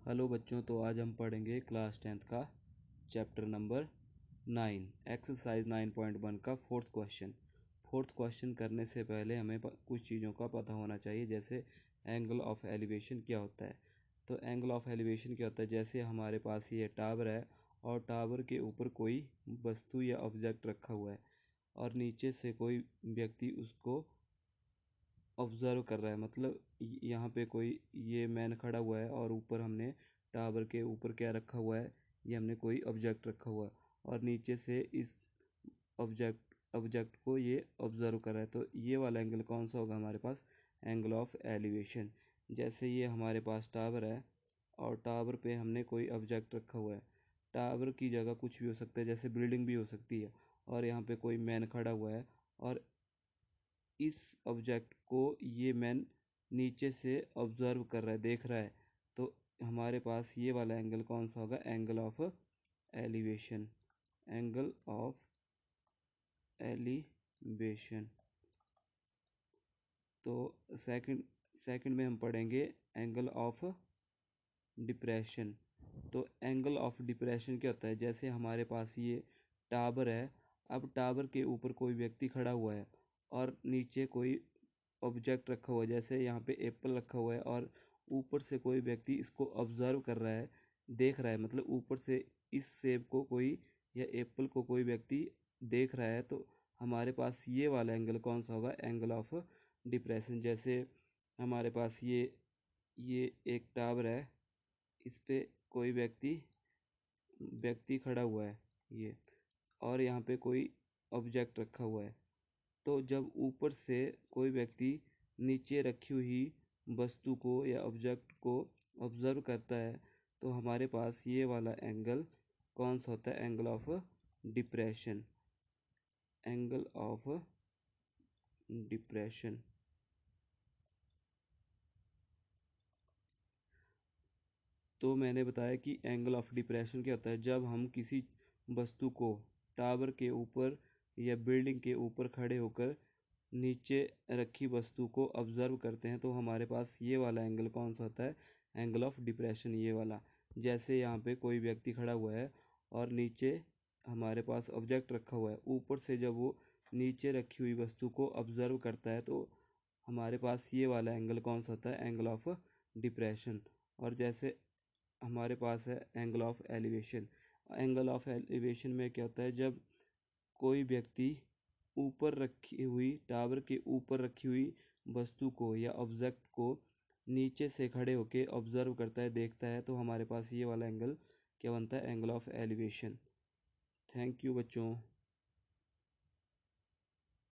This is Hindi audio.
हेलो बच्चों, तो आज हम पढ़ेंगे क्लास 10th का चैप्टर नंबर 9 एक्सरसाइज 9.1 का फोर्थ क्वेश्चन करने से पहले हमें कुछ चीज़ों का पता होना चाहिए, जैसे एंगल ऑफ एलिवेशन क्या होता है। तो एंगल ऑफ एलिवेशन क्या होता है, जैसे हमारे पास ये टावर है और टावर के ऊपर कोई वस्तु या ऑब्जेक्ट रखा हुआ है और नीचे से कोई व्यक्ति उसको ऑब्जर्व कर रहा है। मतलब यहाँ पे कोई ये मैन खड़ा हुआ है और ऊपर हमने टावर के ऊपर क्या रखा हुआ है, ये हमने कोई ऑब्जेक्ट रखा हुआ है और नीचे से इस ऑब्जेक्ट को ये ऑब्जर्व कर रहा है। तो ये वाला एंगल कौन सा होगा हमारे पास, एंगल ऑफ एलिवेशन। जैसे ये हमारे पास टावर है और टावर पे हमने कोई ऑब्जेक्ट रखा हुआ है। टावर की जगह कुछ भी हो सकता है, जैसे बिल्डिंग भी हो सकती है, और यहाँ पे कोई मैन खड़ा हुआ है और इस ऑब्जेक्ट को ये मैन नीचे से ऑब्जर्व कर रहा है, देख रहा है। तो हमारे पास ये वाला एंगल कौन सा होगा, angle of elevation. Angle of elevation. तो सेकंड सेकंड में हम पढ़ेंगे एंगल ऑफ डिप्रेशन। तो एंगल ऑफ डिप्रेशन क्या होता है, जैसे हमारे पास ये टावर है, अब टावर के ऊपर कोई व्यक्ति खड़ा हुआ है और नीचे कोई ऑब्जेक्ट रखा हुआ है, जैसे यहाँ पे एप्पल रखा हुआ है और ऊपर से कोई व्यक्ति इसको ऑब्जर्व कर रहा है, देख रहा है। मतलब ऊपर से इस सेब को कोई या एप्पल को कोई व्यक्ति देख रहा है। तो हमारे पास ये वाला एंगल कौन सा होगा, एंगल ऑफ डिप्रेशन। जैसे हमारे पास ये एक टावर है, इस पे कोई व्यक्ति खड़ा हुआ है ये, और यहाँ पे कोई ऑब्जेक्ट रखा हुआ है। तो जब ऊपर से कोई व्यक्ति नीचे रखी हुई वस्तु को या ऑब्जेक्ट को ऑब्जर्व करता है, तो हमारे पास ये वाला एंगल कौन सा होता है, angle of depression. Angle of depression. तो मैंने बताया कि एंगल ऑफ डिप्रेशन क्या होता है, जब हम किसी वस्तु को टावर के ऊपर या बिल्डिंग के ऊपर खड़े होकर नीचे रखी वस्तु को ऑब्जर्व करते हैं, तो हमारे पास ये वाला एंगल कौन सा होता है, एंगल ऑफ डिप्रेशन, ये वाला। जैसे यहाँ पे कोई व्यक्ति खड़ा हुआ है और नीचे हमारे पास ऑब्जेक्ट रखा हुआ है, ऊपर से जब वो नीचे रखी हुई वस्तु को ऑब्जर्व करता है, तो हमारे पास ये वाला एंगल कौन सा होता है, एंगल ऑफ डिप्रेशन। और जैसे हमारे पास है angle of elevation. Angle of elevation में क्या होता है, जब कोई व्यक्ति ऊपर रखी हुई टावर के ऊपर रखी हुई वस्तु को या ऑब्जेक्ट को नीचे से खड़े होकर ऑब्जर्व करता है, देखता है, तो हमारे पास ये वाला एंगल क्या बनता है, angle of elevation. Thank you बच्चों।